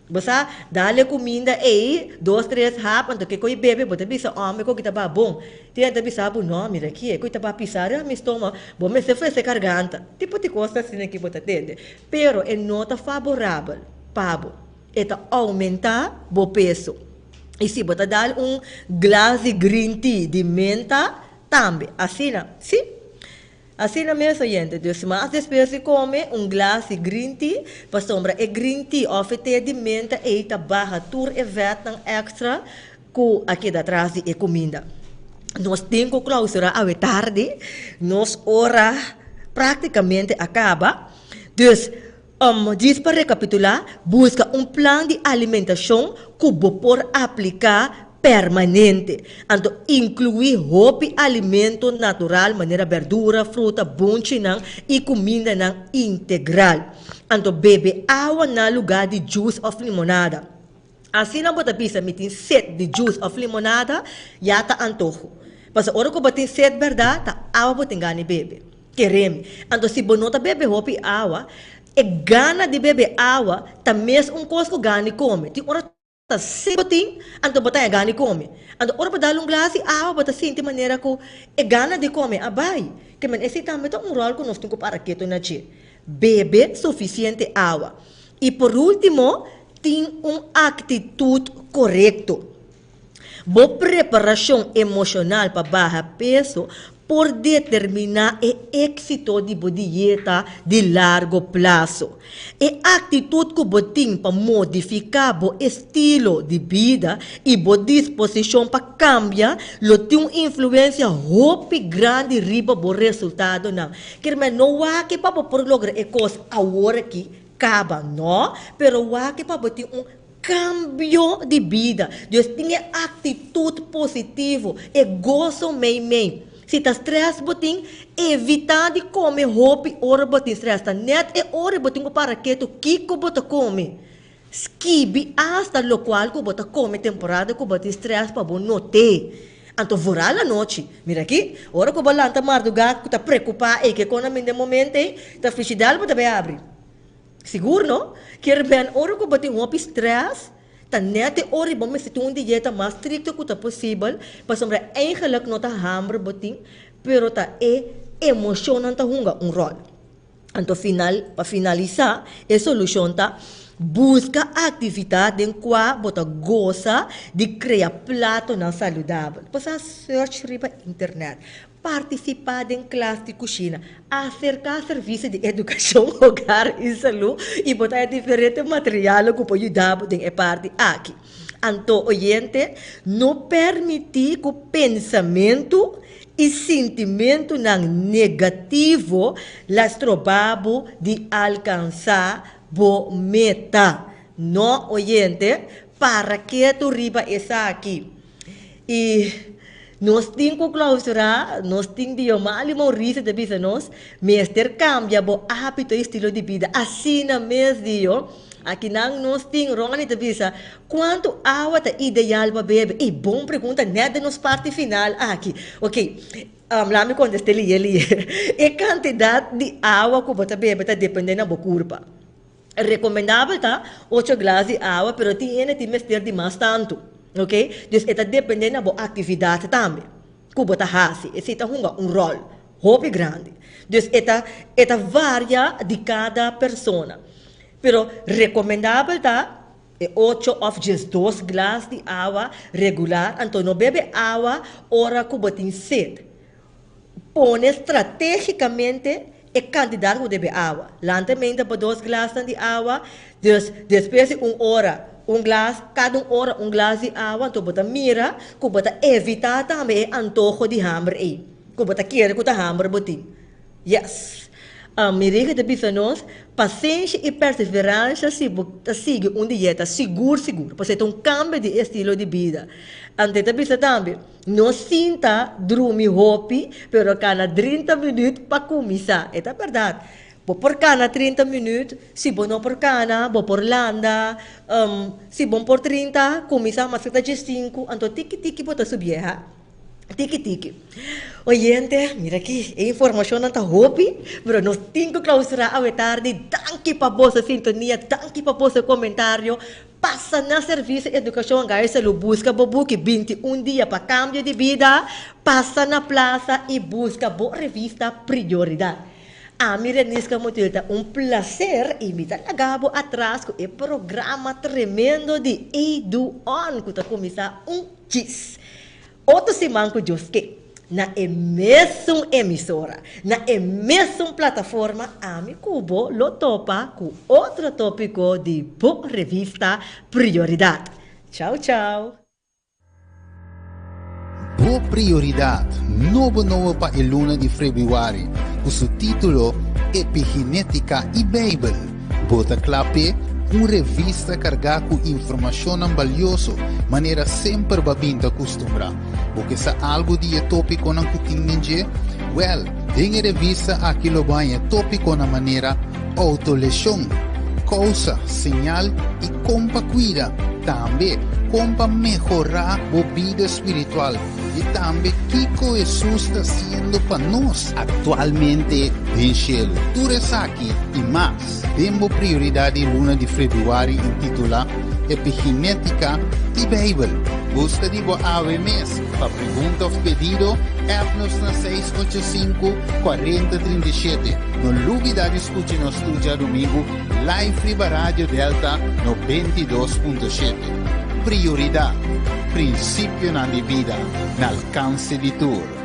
[SPEAKER 1] Você dá-lhe comida aí, 2, 3 rapas, então que coi bebe, você pensa, homem, que tá bom. Tem até pensar, não, mira aqui, que tá pisar, meu estômago, bom, mas se faz garganta. Tipo de coisa assim que você tem. Pero é nota favorável, pabo, é aumentar o peso. E se você dá glass de green tea de menta, também, assim, sim? Assim mesmo, gente. Então, mas depois se come glass de green tea, para sombra, e green tea, ou te de menta, e tá barra, tur e vetan extra, que aqui atrás de comida. Nós temos que clausurar a tarde, nós hora praticamente acaba. Então, diz para recapitular, busca plano de alimentação que você aplicar permanente. Então, incluir alimento natural, maneira verdura, fruta, bunchi e comida integral. Então, bebe água no lugar de juice ou limonada. Assim, não pode pensar que tem sede de juice ou limonada, já está antojo. Mas, a hora que você tem sede, verdade, a água você ganha bebe. Queremos. Então, se você não bebe água, e gana de beber água, também é coisa que ganha come. Tem hora se botin, então botar gana de come. Então, ora para dar glass de água, botar assim de maneira que é gana de come, abai. Que men esse também é rol que nós temos para que tu nachi. Bebe suficiente água. E por último, tem atitude correta. Boa preparação emocional para baixar peso por determinar o êxito de uma dieta de largo prazo. E a atitude que você tem para modificar o estilo de vida e a disposição para cambiar, tem uma influência muito grande riba o resultado. Não há que para lograr a coisa agora que acaba, não, pero há que para ter cambio de vida. Deus tem atitude positiva e gozo meio. Se está stress botin, evitar de comer roupa hora botin stress. Tá net é hora botin para que tu kiko bota come. Skibi hasta lo qual que bota come temporada que botin stress para bom note. Então vorar la noite. Mira aqui, hora que bola anta mardugar que tá preocupado e que quando me de momento tá frigidário bota bem abre. Seguro não? Quer bem hora que botin roupa stress. Net ori bom se tu dieta mais stricta que tá possível, para sombra eigenlijk não tá hambre botin, pero tá emocionante hunga rol. Então para finalizar, a solução tá busca atividade em qual bota goza de criar prato não saudável. Passa search riba internet. Participar em classe de cozinha, acercar serviços de educação, hogar e saúde e botar diferentes materiais que pode ajudar em parte aqui. Então, oyente, não permitir que o pensamento e sentimento negativo las trobabo de alcançar a meta. Não, oyente, para que tu riba essa aqui. E nós temos que clausurar, nós temos que amar e morrer de vida nós, mas ter cambia o hábito e estilo de vida. Assim na mesmo Aqui não nós tem Ronnie te bisa, quanto água tá ideal para beber? E bom pergunta, nada nos parte final aqui. Ok, lá me conteste ali. E quantidade de água que você bebe tá dependendo da curva. Recomendável tá 8 glass de água, pero tiene que mestre de mais tanto. Ok? Dus está dependendo da atividade também. Que você faz, esse está um rol, hobby grande. Dus eta varia de cada persona. Pero recomendável tá 8 ou just 2 glass de água regular, então não bebe água hora que você tem sede. Põe estrategicamente a quantidade que bebe água. Lentamente para 2 glass de água, depois de 1 hora, cada hora um glass de água, então você mira que você evita também o antojo de hambre aí. Que você quer que o hambre botin. Yes. Miriga de bifanos, paciência e perseverança se você sigue uma dieta seguro, para você ter um cambio de estilo de vida. Ante da bisa também, não sinta dormir hopi, pero cada 30 minutos para começar. É verdade. Vou por cana 30 minutos, se vou não por cana, vou por landa, se vou por 30, começar mas está de 5, então tiki-tiki bota subir, ha? Tiki-tiki. Oyente, mira aqui, a informação não está hopi, mas nós temos que clausurar a tarde. Danke para a vossa sintonia, danke para o vosso comentário. Passa na serviço de educação, guys, lo busca bobuque 21 dias para cambio de vida. Passa na plaza e busca boa revista Prioridade. A mim, Renisca Motilta, prazer imitar a Gabo atrás com o programa tremendo de Edu On, que está começando Kiss. Outro semana que eu esqueci. Na mesma emissora, na mesma plataforma, a mi cubo lo topa com outro tópico de boa revista Prioridade. Tchau, tchau.
[SPEAKER 2] Boa Prioridade, novo para el luna de februari, cujo título Epigenética e Bible. Bota clape, revista cargada com informação valiosa, maneira sempre babinta costumbra. Porque se algo de tópico não cutinge, tem revista aqui lo banha tópico na maneira autolesión, causa, señal e compa cuida. Também compa melhorar a vida espiritual. E também Kiko Jesus está sendo para nós atualmente em cielo. Tu aqui e mais. Temos prioridade luna de februari intitulada Epigenética e Bible. Busca de boa AVMS. Para pergunta ou pedido, app-nos na 685-4037. Não duvida de escutar nos dia domingo, live Friba Rádio Delta 92.7. Prioridade, princípio na vida, no alcance de tudo.